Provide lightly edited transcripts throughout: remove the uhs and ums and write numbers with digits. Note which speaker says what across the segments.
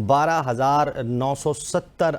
Speaker 1: 12,970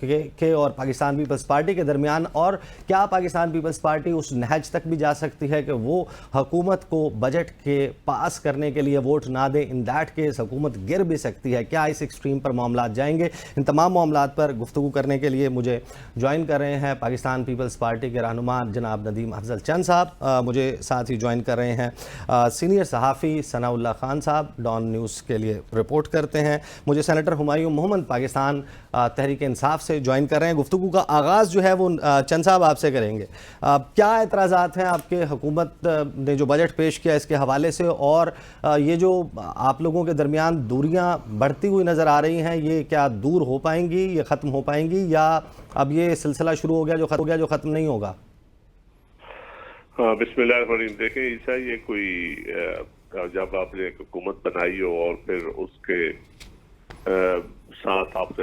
Speaker 1: کے اور Pakistan Peoples party کے درمیان، اور کیا پاکستان پیپلز پارٹی اس نہج تک بھی جا سکتی ہے کہ وہ حکومت کو بجٹ کے پاس کرنے کے لیے ووٹ نہ دے؟ ان دیٹ کیس حکومت گر بھی سکتی ہے. کیا اس ایکسٹریم پر معاملات جائیں گے؟ ان تمام معاملات پر گفتگو کرنے کے لیے مجھے جوائن کر رہے ہیں پاکستان پیپلز پارٹی کے رہنما جناب ندیم افضل چند صاحب. مجھے ساتھ ہی جوائن کر رہے ہیں سینئر صحافی ثناء اللہ خان صاحب، ڈان نیوز کے لیے رپورٹ کرتے ہیں. مجھے سینیٹر ہمایوں محمد پاکستان تحریک انصاف سے جوائن کر رہے ہیں. گفتگو کا آغاز جو ہے وہ چند صاحب آپ سے کریں گے. کیا اعتراضات ہیں آپ کے حکومت نے جو بجٹ پیش کیا اس کے حوالے سے، اور یہ جو آپ لوگوں کے درمیان دوریاں بڑھتی ہوئی نظر آ رہی ہیں، یہ کیا دور ہو پائیں گی، یہ ختم ہو پائیں گی، یا اب یہ سلسلہ شروع ہو گیا جو ختم نہیں ہوگا؟
Speaker 2: بسم اللہ الرحمن الرحیم. دیکھیں عیسیٰ، یہ کوئی جب آپ نے ایک حکومت بنائی ہو اور پھر اس کے ساتھ آپ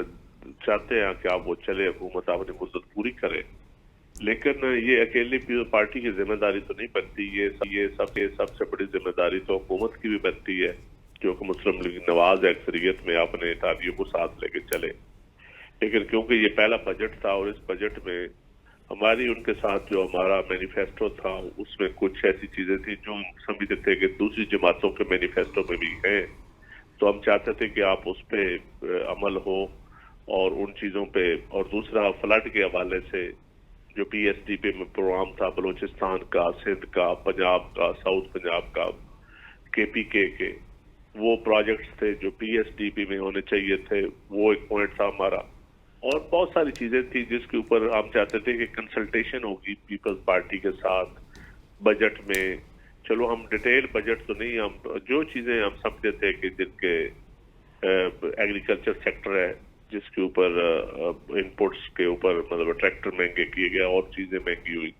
Speaker 2: چاہتے ہیں کہ آپ وہ چلے، حکومت آپ نے مدت پوری کرے، لیکن یہ اکیلی پارٹی کی ذمہ داری تو نہیں بنتی. یہ سب سے بڑی ذمہ داری تو حکومت کی بھی بنتی ہے، جو کہ مسلم لیگ نواز اکثریت میں اپنے اتحادیوں کو ساتھ لے کے چلے. لیکن کیونکہ یہ پہلا بجٹ تھا اور اس بجٹ میں ہماری ان کے ساتھ جو ہمارا مینیفیسٹو تھا اس میں کچھ ایسی چیزیں تھیں جو ہم سمجھتے تھے کہ دوسری جماعتوں کے مینیفیسٹو میں بھی ہیں، تو ہم چاہتے تھے کہ آپ اس پہ عمل ہو اور ان چیزوں پہ. اور دوسرا فلڈ کے حوالے سے جو پی ایس ڈی پی میں پروگرام تھا، بلوچستان کا، سندھ کا، پنجاب کا، ساؤتھ پنجاب کا، کے پی کے وہ پروجیکٹس تھے جو پی ایس ڈی پی میں ہونے چاہیے تھے، وہ ایک پوائنٹ تھا ہمارا. اور بہت ساری چیزیں تھیں جس کے اوپر ہم چاہتے تھے کہ کنسلٹیشن ہوگی پیپلز پارٹی کے ساتھ بجٹ میں. چلو ہم ڈیٹیل بجٹ تو نہیں، ہم جو چیزیں ہم سمجھتے تھے کہ جن کے ایگریکلچر سیکٹر ہے جس کے اوپر انپوٹس کے اوپر مطلب ٹریکٹر مہنگے کیے گئے اور چیزیں مہنگی ہوئی،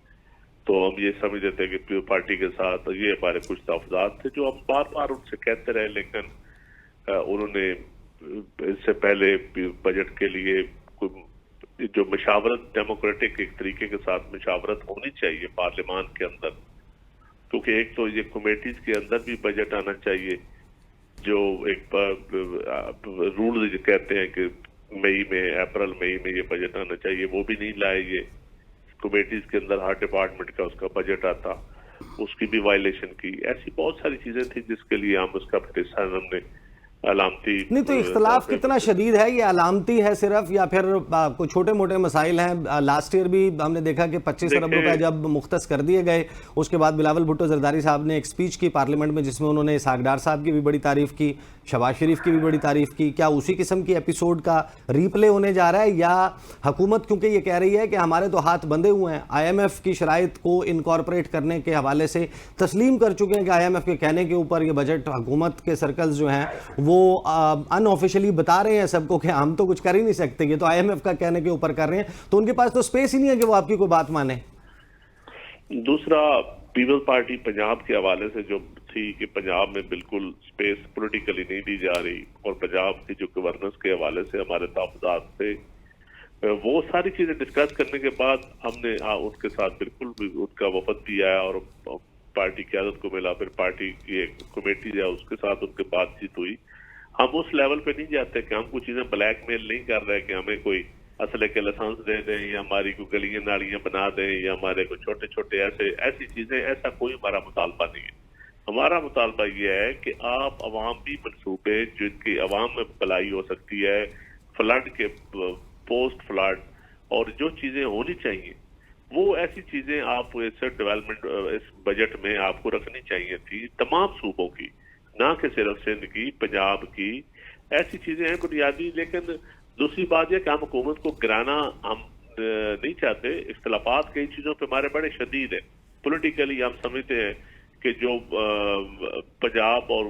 Speaker 2: تو ہم یہ سمجھتے تھے کہ پیپل پارٹی کے ساتھ یہ ہمارے کچھ تحفظات تھے جو ہم بار بار ان سے کہتے رہے، لیکن انہوں نے اس سے پہلے بجٹ کے لیے جو مشاورت ڈیموکریٹک ایک طریقے کے ساتھ مشاورت ہونی چاہیے پارلیمان کے اندر، کیونکہ ایک تو یہ کمیٹیز کے اندر بھی بجٹ آنا چاہیے، جو ایک رول کہتے ہیں کہ اپریل مئی میں یہ بجٹ آنا چاہیے، وہ بھی نہیں لائے. یہ کمیٹیز کے اندر ہر ڈپارٹمنٹ کا اس کا بجٹ آتا، اس کی بھی وائلیشن کی. ایسی بہت ساری چیزیں تھیں جس کے لیے ہم اس کا پٹیشن ہم نے علامتی.
Speaker 1: نہیں تو اختلاف کتنا شدید ہے؟ یہ علامتی ہے صرف یا پھر کوئی چھوٹے موٹے مسائل ہیں؟ لاسٹ ایئر بھی ہم نے دیکھا کہ 25 ارب روپے جب مختص کر دیے گئے، اس کے بعد بلاول بھٹو زرداری صاحب نے ایک سپیچ کی پارلیمنٹ میں جس میں انہوں نے اسحاق ڈار صاحب کی بھی بڑی تعریف کی، شہباز شریف کی بھی بڑی تعریف کی. کیا اسی قسم کی ایپیسوڈ کا ری پلے ہونے جا رہا ہے، یا حکومت کیونکہ یہ کہہ رہی ہے کہ ہمارے تو ہاتھ بندھے ہوئے ہیں، آئی ایم ایف کی شرائط کو انکارپوریٹ کرنے کے حوالے سے تسلیم کر چکے ہیں کہ آئی ایم ایف کے کہنے کے اوپر یہ بجٹ حکومت کے سرکلز جو ہیں وہ ان آفیشلی بتا رہے ہیں سب کو کہ ہم تو کچھ کر ہی نہیں سکتے، یہ تو آئی ایم ایف کا کہنے کے اوپر کر رہے ہیں، تو ان کے پاس تو سپیس ہی نہیں ہے کہ وہ آپ کی کوئی بات مانے.
Speaker 2: دوسرا پیپل پارٹی پنجاب کے حوالے سے جو تھی کہ پنجاب میں بالکل سپیس پولیٹیکلی نہیں دی جا رہی، اور پنجاب کی جو گورننس کے حوالے سے ہمارے تحفظات تھے، وہ ساری چیزیں ڈسکس کرنے کے بعد ہم نے ان کے ساتھ بالکل بھی ان کا وفد بھی آیا اور پارٹی قیادت کو ملا، پھر پارٹی کی ایک کمیٹی ہے اس کے ساتھ ان کی بات چیت ہوئی. ہم اس لیول پہ نہیں جاتے کہ ہم کچھ چیزیں بلیک میل نہیں کر رہے کہ ہمیں کوئی اسلحے کے لائسنس دے دیں یا ہماری کوئی گلیاں نالیاں بنا دیں یا ہمارے کوئی چھوٹے چھوٹے ایسی چیزیں، ایسا کوئی ہمارا مطالبہ نہیں ہے. ہمارا مطالبہ یہ ہے کہ آپ عوام بھی منصوبے جن کی عوام میں بھلائی ہو سکتی ہے، فلڈ کے پوسٹ فلڈ اور جو چیزیں ہونی چاہیے وہ ایسی چیزیں آپ اس ڈیولپمنٹ اس بجٹ میں آپ کو رکھنی چاہیے تھی تمام صوبوں کی، نہ کہ صرف سندھ کی، پنجاب کی. ایسی چیزیں ہیں بنیادی. لیکن دوسری بات یہ کہ ہم حکومت کو گرانا ہم نہیں چاہتے. اختلافات کئی چیزوں پہ ہمارے بڑے شدید ہیں. پولیٹیکلی ہم سمجھتے ہیں کہ جو پنجاب اور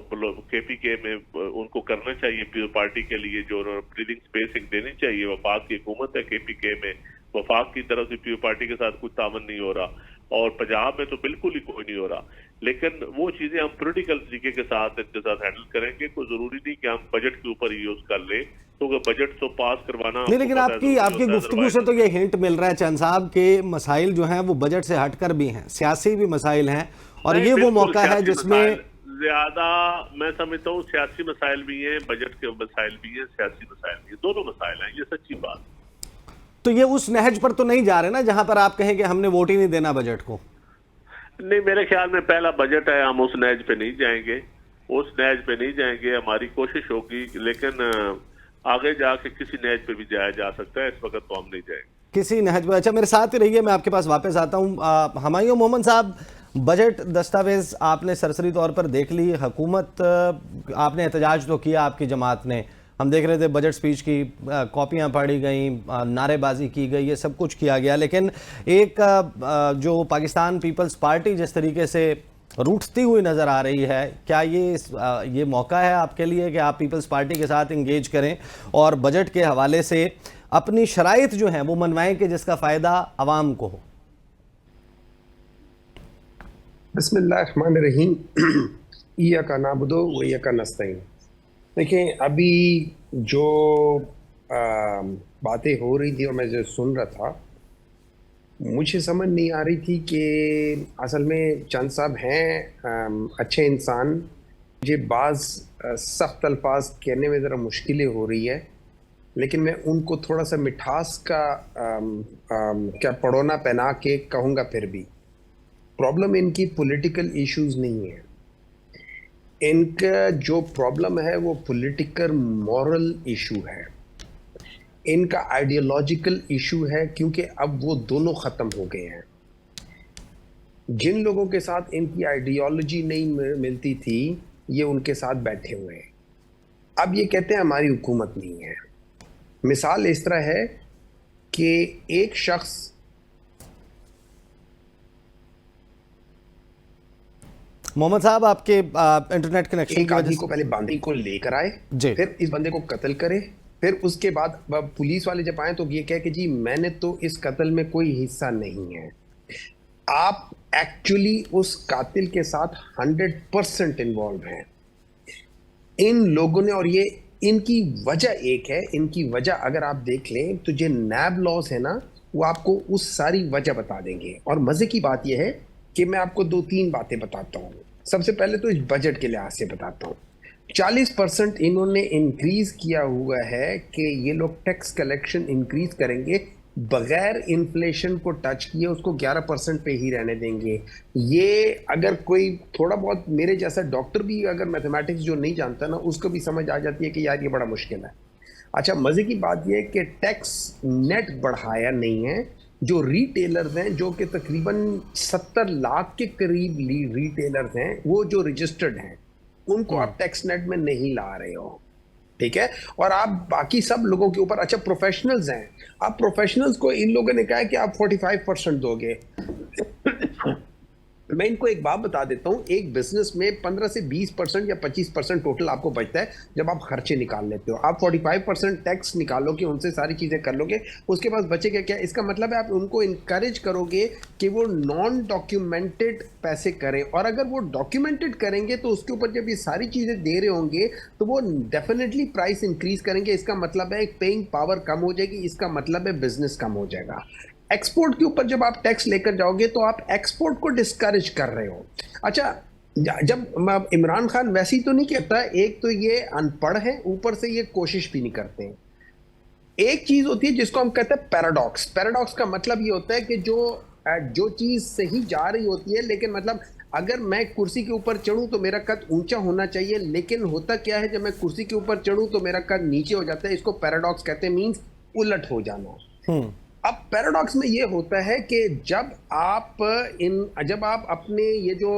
Speaker 2: کے پی کے میں ان کو کرنا چاہیے پیپل پارٹی کے لیے جو بریدنگ سپیس دینی چاہیے. وفاق کی حکومت ہے کے پی کے میں، وفاق کی طرف سے پیپل پارٹی کے ساتھ کچھ تعاون نہیں ہو رہا، اور پنجاب میں تو بالکل ہی کوئی نہیں ہو رہا. لیکن وہ چیزیں ہم پولیٹیکل طریقے کے ساتھ ان کے ساتھ ہینڈل کریں گے. کوئی ضروری نہیں کہ ہم بجٹ کے اوپر ہی یوز کر لیں، کیونکہ بجٹ تو پاس کروانا
Speaker 1: نہیں. لیکن آپ کی گفتگو سے تو یہ ہنٹ مل رہا ہے چند صاحب کہ مسائل جو ہیں وہ بجٹ سے ہٹ کر بھی ہیں، سیاسی بھی مسائل ہیں، اور یہ وہ موقع ہے جس میں
Speaker 2: زیادہ میں سمجھتا ہوں سیاسی مسائل بھی ہیں، بجٹ کے مسائل بھی ہیں، سیاسی مسائل بھی ہیں، دونوں مسائل ہیں. یہ سچی بات.
Speaker 1: تو یہ اس نہج پر تو نہیں جا رہے نا جہاں پر آپ کہیں کہ ہم نے ووٹ ہی نہیں دینا بجٹ کو؟
Speaker 2: نہیں، میرے خیال میں پہلا بجٹ ہے، ہم اس نہج پہ نہیں جائیں گے، اس نہج پہ نہیں جائیں گے. ہماری کوشش ہوگی، لیکن آگے جا کے کسی نہج پہ بھی جایا جا سکتا ہے، اس وقت تو ہم نہیں جائیں گے
Speaker 1: کسی نہج پر. اچھا میرے ساتھ ہی رہیے، میں آپ کے پاس واپس آتا ہوں. ہمایوں محمد صاحب، بجٹ دستاویز آپ نے سرسری طور پر دیکھ لی، حکومت آپ نے احتجاج تو کیا، آپ کی جماعت نے، ہم دیکھ رہے تھے بجٹ سپیچ کی کاپیاں پڑھی گئیں، نعرے بازی کی گئی، یہ سب کچھ کیا گیا، لیکن ایک جو پاکستان پیپلز پارٹی جس طریقے سے روٹھتی ہوئی نظر آ رہی ہے، کیا یہ موقع ہے آپ کے لیے کہ آپ پیپلز پارٹی کے ساتھ انگیج کریں اور بجٹ کے حوالے سے اپنی شرائط جو ہیں وہ منوائیں کہ جس کا فائدہ عوام کو ہو؟
Speaker 3: بسم اللہ الرحمن الرحیم. ایاک نعبد و ایاک نستعین. دیکھیں، ابھی جو باتیں ہو رہی تھی اور میں جو سن رہا تھا، مجھے سمجھ نہیں آ رہی تھی کہ اصل میں چند صاحب ہیں اچھے انسان، مجھے بعض سخت الفاظ کہنے میں ذرا مشکلیں ہو رہی ہے، لیکن میں ان کو تھوڑا سا مٹھاس کا کیا پڑونا پہنا کے کہوں گا. پھر بھی پرابلم ان کی پولیٹیکل ایشوز نہیں ہے، ان کا جو پرابلم ہے وہ پولیٹیکل مورل ایشو ہے، ان کا آئیڈیالوجیکل ایشو ہے، کیونکہ اب وہ دونوں ختم ہو گئے ہیں. جن لوگوں کے ساتھ ان کی آئیڈیالوجی نہیں ملتی تھی، یہ ان کے ساتھ بیٹھے ہوئے ہیں. اب یہ کہتے ہیں ہماری حکومت نہیں ہے. مثال اس طرح ہے کہ ایک شخص
Speaker 1: محمد صاحب آپ کے انٹرنیٹ کنیکشن
Speaker 3: ایک
Speaker 1: کی وجہ
Speaker 3: آدمی
Speaker 1: سے
Speaker 3: کو پہلے باندھی کو لے کر آئے،
Speaker 1: جی،
Speaker 3: پھر اس بندے کو قتل کرے، پھر اس کے بعد پولیس والے جب آئیں تو یہ کہے کہ جی میں نے تو اس قتل میں کوئی حصہ نہیں ہے. آپ ایکچولی اس قاتل کے ساتھ 100% انوالو ہیں. ان لوگوں نے، اور یہ ان کی وجہ ایک ہے، ان کی وجہ اگر آپ دیکھ لیں تو جو نیب لاز ہے نا، وہ آپ کو اس ساری وجہ بتا دیں گے. اور مزے کی بات یہ ہے کہ میں آپ کو 2-3 باتیں بتاتا ہوں. سب سے پہلے تو اس بجٹ کے لحاظ سے بتاتا ہوں. 40% انہوں نے انکریز کیا ہوا ہے کہ یہ لوگ ٹیکس کلیکشن انکریز کریں گے بغیر انفلیشن کو ٹچ کیے، اس کو 11% پہ ہی رہنے دیں گے. یہ اگر کوئی تھوڑا بہت میرے جیسا ڈاکٹر بھی اگر میتھمیٹکس جو نہیں جانتا نا، اس کو بھی سمجھ آ جاتی ہے کہ یار یہ بڑا مشکل ہے. اچھا، مزے کی بات یہ ہے کہ ٹیکس نیٹ بڑھایا نہیں ہے. جو ریٹیلرز ہیں، جو کہ تقریباً 70 لاکھ کے قریب ریٹیلرز ہیں، وہ جو رجسٹرڈ ہیں، ان کو آپ ٹیکس نیٹ میں نہیں لا رہے ہو. ٹھیک ہے. اور آپ باقی سب لوگوں کے اوپر، اچھا پروفیشنلز ہیں، آپ پروفیشنلز کو ان لوگوں نے کہا ہے کہ آپ 45% دو گے. میں ان کو ایک بات بتا دیتا ہوں، ایک بزنس میں 15 سے 20% یا 25% ٹوٹل آپ کو بچتا ہے جب آپ خرچے نکال لیتے ہو. آپ 45% ٹیکس نکالو گے، ان سے ساری چیزیں کر لو گے، اس کے بعد بچے گا کیا؟ اس کا مطلب ہے آپ ان کو انکریج کرو گے کہ وہ نان ڈاکیومنٹڈ پیسے کریں، اور اگر وہ ڈاکیومنٹڈ کریں گے تو اس کے اوپر جب یہ ساری چیزیں دے رہے ہوں گے تو وہ ڈیفینیٹلی پرائس انکریز کریں گے. اس کا مطلب ہے پیئنگ پاور کم ہو جائے گی، اس کا مطلب ہے بزنس کم ہو جائے گا. ایکسپورٹ کے اوپر جب آپ ٹیکس لے کر جاؤ گے تو آپ ایکسپورٹ کو ڈسکریج کر رہے ہو. اچھا، جب عمران خان ویسی تو نہیں کہتا، ایک تو یہ ان پڑھ ہے، اوپر سے یہ کوشش بھی نہیں کرتے. ایک چیز ہوتی ہے جس کو ہم کہتے ہیں پیراڈاکس. پیراڈاکس کا مطلب یہ ہوتا ہے کہ جو چیز صحیح جا رہی ہوتی ہے، لیکن مطلب اگر میں کرسی کے اوپر چڑھوں تو میرا قد اونچا ہونا چاہیے، لیکن ہوتا کیا ہے جب میں کرسی کے اوپر چڑھوں تو میرا قد نیچے ہو جاتا ہے. اس کو پیراڈاکس کہتے ہیں، مینز الٹ ہو جانا. اب پیراڈاکس میں یہ ہوتا ہے کہ جب آپ اپنے یہ جو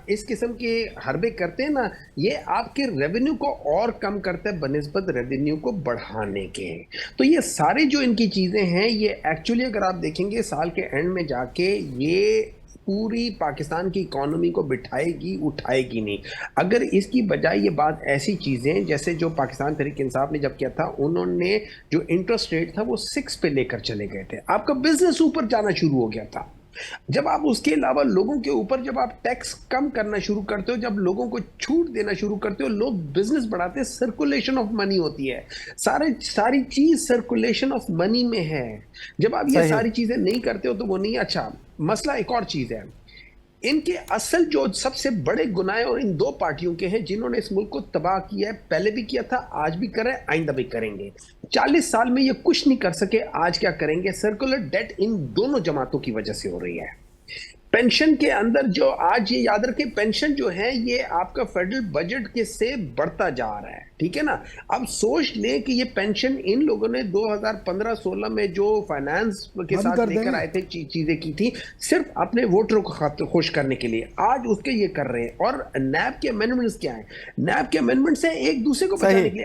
Speaker 3: اس قسم کے حربے کرتے ہیں نا، یہ آپ کے ریونیو کو اور کم کرتا ہے بنسبت ریونیو کو بڑھانے کے. تو یہ سارے جو ان کی چیزیں ہیں، یہ ایکچولی اگر آپ دیکھیں گے سال کے اینڈ میں جا کے یہ پوری پاکستان کی اکانومی کو بٹھائے گی، اٹھائے گی نہیں. اگر اس کی بجائے یہ بات ایسی چیزیں جیسے جو پاکستان تحریک انصاف نے جب کیا تھا، انہوں نے جو انٹرسٹ ریٹ تھا وہ 6 پہ لے کر چلے گئے تھے، آپ کا بزنس اوپر جانا شروع ہو گیا تھا. جب آپ اس کے علاوہ لوگوں کے اوپر جب آپ ٹیکس کم کرنا شروع کرتے ہو، جب لوگوں کو چھوٹ دینا شروع کرتے ہو، لوگ بزنس بڑھاتے ہیں. سرکولیشن آف منی ہوتی ہے، ساری چیز سرکولیشن آف منی میں ہے. جب آپ یہ ساری چیزیں نہیں کرتے ہو تو وہ نہیں. اچھا، مسئلہ ایک اور چیز ہے. ان کے اصل جو سب سے بڑے گناہ اور ان دو پارٹیوں کے ہیں جنہوں نے اس ملک کو تباہ کیا ہے، پہلے بھی کیا تھا، آج بھی کر رہے ہیں، آئندہ بھی کریں گے۔ 40 سال میں یہ کچھ نہیں کر سکے، آج کیا کریں گے؟ سرکولر ڈیٹ ان دونوں جماعتوں کی وجہ سے ہو رہی ہے۔ پینشن کے اندر جو آج یہ یاد رکھیں، پینشن جو ہے یہ آپ کا فیڈرل بجٹ کے سے بڑھتا جا رہا ہے، ٹھیک ہے نا؟ اب سوچ لیں کہ یہ پینشن ان لوگوں نے 2015-16 میں جو فائنانس کے ساتھ لے کر آئے تھے، چیزیں کی تھی صرف اپنے ووٹروں کو خوش کرنے کے لیے، آج اس کے یہ کر رہے ہیں۔ اور نیب کے امینڈمنٹس کیا ہیں؟ نیب کے امینڈمنٹس ہیں ایک دوسرے کو بچانے کے لیے،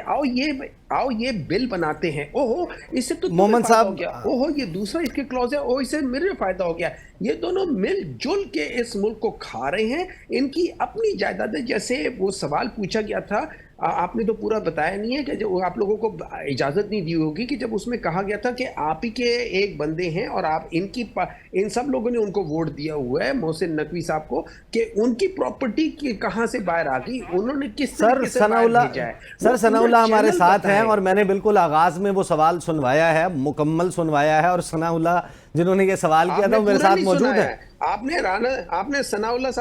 Speaker 3: آؤ یہ بل بناتے ہیں، اوہو اس سے تو
Speaker 1: محمد صاحب
Speaker 3: ہو گیا، اوہو یہ دوسرا اس کے کلوز ہے، اس سے میرے فائدہ ہو گیا۔ یہ دونوں مل جل کے اس ملک کو کھا رہے ہیں، ان کی اپنی جائیدادیں، جیسے وہ سوال پوچھا گیا تھا، آپ نے تو پورا بتایا نہیں ہے کہ جو آپ لوگوں کو اجازت نہیں دی ہوگی کہ جب اس میں کہا گیا تھا کہ آپ ہی کے ایک بندے ہیں اور آپ ان سب لوگوں نے ان کو ووٹ دیا ہوا ہے، محسن نقوی صاحب کو، کہ ان کی پراپرٹی کہاں سے باہر آ گئی، انہوں نے کس طریقے سے باہر بھیجا ہے۔
Speaker 1: سر ثناء اللہ ہمارے ساتھ ہیں اور میں نے بالکل آغاز میں وہ سوال سنوایا ہے، مکمل سنوایا ہے، اور ثناء اللہ جنہوں نے یہ سوال کیا تھا وہ میرے ساتھ موجود ہیں۔
Speaker 3: آپ نے ثناء اللہ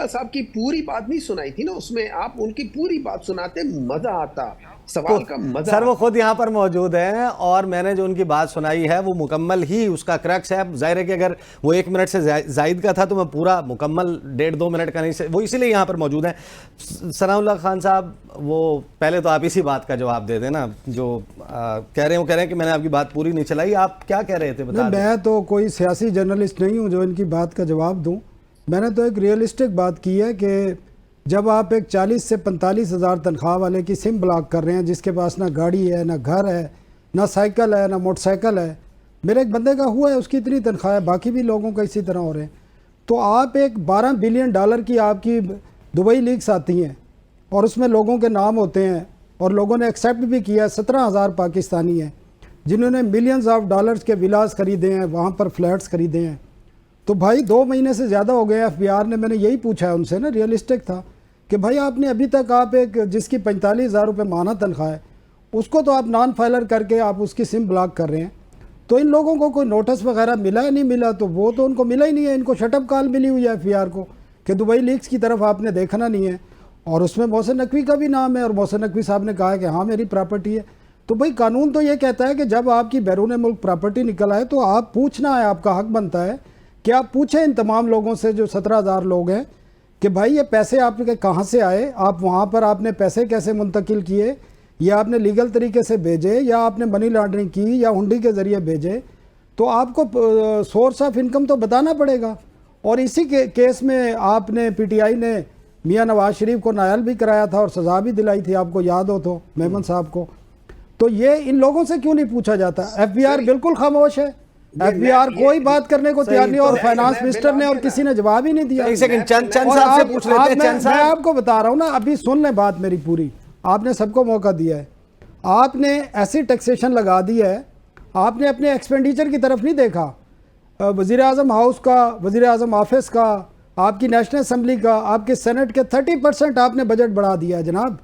Speaker 3: صاحب کی پوری بات نہیں سنائی تھی نا، اس میں آپ ان کی پوری بات سناتے، مزہ آتا، سوال کا مزہ۔
Speaker 1: سر وہ خود یہاں پر موجود ہیں اور میں نے جو ان کی بات سنائی ہے وہ مکمل ہی اس کا کریکس ہے۔ ظاہر ہے کہ اگر وہ 1 منٹ سے زائد کا تھا تو میں پورا مکمل 1.5-2 منٹ کا نہیں، وہ اسی لیے یہاں پر موجود ہیں۔ ثناء اللہ خان صاحب، وہ پہلے تو آپ اسی بات کا جواب دے دیں نا، جو کہہ رہے ہیں کہ میں نے آپ کی بات پوری نہیں چلائی، آپ کیا کہہ رہے تھے بتا دیں۔
Speaker 4: میں تو کوئی سیاسی جرنلسٹ نہیں ہوں جو ان کی بات کا جواب دوں، میں نے تو ایک ریئلسٹک بات کی ہے کہ جب آپ ایک 40 سے 45 ہزار تنخواہ والے کی سم بلاک کر رہے ہیں، جس کے پاس نہ گاڑی ہے، نہ گھر ہے، نہ سائیکل ہے، نہ موٹر سائیکل ہے، میرے ایک بندے کا ہوا ہے، اس کی اتنی تنخواہ ہے، باقی بھی لوگوں کا اسی طرح ہو رہے ہیں، تو آپ ایک $12 بلین کی آپ کی دبئی لیگز آتی ہیں اور اس میں لوگوں کے نام ہوتے ہیں اور لوگوں نے ایکسیپٹ بھی کیا ہے۔ 17,000 پاکستانی ہیں جنہوں نے ملینز آف ڈالرز کے ولاز خریدے ہیں، وہاں پر فلیٹس خریدے ہیں۔ تو بھائی 2 مہینے سے زیادہ ہو گئے، ایف بی آر نے، میں نے یہی پوچھا ہے ان سے نا، ریئلسٹک تھا کہ بھائی آپ نے ابھی تک آپ ایک جس کی 45,000 روپے ماہانہ تنخواہ ہے، اس کو تو آپ نان فائلر کر کے آپ اس کی سم بلاک کر رہے ہیں، تو ان لوگوں کو کوئی نوٹس وغیرہ ملا ہے نہیں ملا؟ تو وہ تو ان کو ملا ہی نہیں ہے، ان کو شٹ اپ کال ملی ہوئی ہے ایف بی آر کو کہ دبئی لیگز کی طرف آپ نے دیکھنا نہیں ہے، اور اس میں محسن نقوی کا بھی نام ہے اور محسن نقوی صاحب نے کہا ہے کہ ہاں میری پراپرٹی ہے۔ تو بھائی قانون تو یہ کہتا ہے کہ جب آپ کی بیرون ملک پراپرٹی نکل آئے تو آپ پوچھنا ہے، آپ کا حق بنتا ہے کہ آپ پوچھیں ان تمام لوگوں سے جو 17,000 لوگ ہیں کہ بھائی یہ پیسے آپ کے کہاں سے آئے، آپ وہاں پر آپ نے پیسے کیسے منتقل کیے، یا آپ نے لیگل طریقے سے بھیجے، یا آپ نے منی لانڈرنگ کی، یا ہنڈی کے ذریعے بھیجے، تو آپ کو سورس آف انکم تو بتانا پڑے گا۔ اور اسی کیس میں آپ نے پی ٹی آئی نے میاں نواز شریف کو نائل بھی کرایا تھا اور سزا بھی دلائی تھی، آپ کو یاد ہو تو میمن صاحب کو۔ تو یہ ان لوگوں سے کیوں نہیں پوچھا جاتا؟ ایف بی آر بالکل خاموش ہے، ایف بی آر کوئی بات کرنے کو تیار نہیں، اور فائنانس منسٹر نے اور کسی نے جواب ہی نہیں دیا۔ میں آپ کو بتا رہا ہوں نا، ابھی سن لیں بات میری پوری، آپ نے سب کو موقع دیا ہے، آپ نے ایسی ٹیکسیشن لگا دی ہے، آپ نے اپنے ایکسپینڈیچر کی طرف نہیں دیکھا، وزیر اعظم ہاؤس کا، وزیر اعظم آفس کا، آپ کی نیشنل اسمبلی کا، آپ کے سینٹ کے 30% آپ نے بجٹ بڑھا دیا ہے جناب،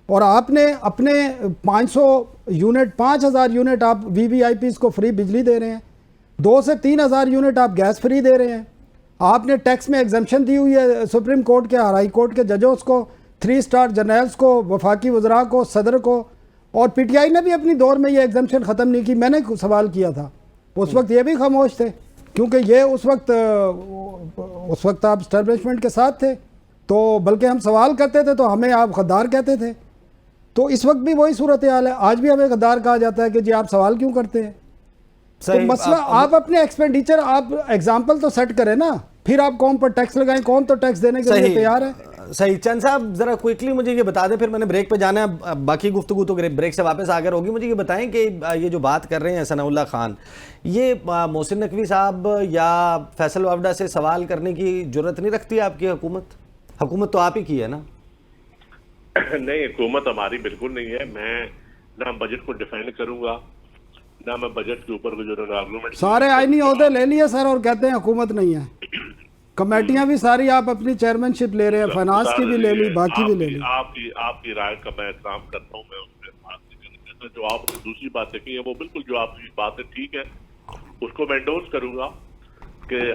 Speaker 4: اور آپ نے اپنے 500 یونٹ 5,000 یونٹ آپ وی وی آئی پیز کو فری بجلی دے رہے ہیں، 2 سے 3,000 یونٹ آپ گیس فری دے رہے ہیں، آپ نے ٹیکس میں ایگزمپشن دی ہوئی ہے سپریم کورٹ کے اور ہائی کورٹ کے ججوں کو، 3 اسٹار جرنیلز کو، وفاقی وزراء کو، صدر کو، اور پی ٹی آئی نے بھی اپنی دور میں یہ ایگزمپشن ختم نہیں کی۔ میں نے سوال کیا تھا اس وقت، یہ بھی خاموش تھے کیونکہ یہ اس وقت آپ اسٹیبلشمنٹ کے ساتھ تھے، تو بلکہ ہم سوال کرتے تھے تو ہمیں آپ غدار کہتے تھے، تو اس وقت بھی وہی صورتحال ہے، آج بھی ہمیں غدار کہا جاتا ہے کہ جی آپ سوال کیوں کرتے ہیں؟ تو مسئلہ آپ اپنے ایکسپینڈیچر، آپ ایگزامپل تو سیٹ کریں نا، پھر آپ قوم پر ٹیکس لگائیں، قوم تو ٹیکس دینے کے لیے تیار ہے۔
Speaker 1: صحیح۔ چند صاحب ذرا کوئکلی مجھے یہ بتا دیں، پھر میں نے بریک پہ جانا ہے، باقی گفتگو تو بریک سے واپس آ کر ہوگی۔ مجھے یہ بتائیں کہ یہ جو بات کر رہے ہیں ثناء اللہ خان، یہ محسن نقوی صاحب یا فیصل وافدہ سے سوال کرنے کی جرت نہیں رکھتی آپ کی حکومت تو آپ ہی کی ہے نا؟
Speaker 2: نہیں، حکومت ہماری بالکل نہیں ہے، میں نہ بجٹ کو ڈیفینڈ کروں گا، نہ میں بجٹ کے اوپر جو آرگومنٹ،
Speaker 4: سارے آئینی عہدے لے لیے سر اور کہتے ہیں حکومت نہیں ہے، کمیٹیاں بھی ساری آپ اپنی چیئرمین شپ لے رہے ہیں، فائنانس کی بھی لے لی، باقی بھی لے لی۔
Speaker 2: آپ کی رائے کا میں احترام کرتا ہوں، میں اس پہ بات نہیں کرنا چاہتا۔ جو آپ نے دوسری باتیں کی ہیں وہ بالکل جو آپ کی بات ہے ٹھیک ہے، اس کو میں انڈورس کروں گا، کہ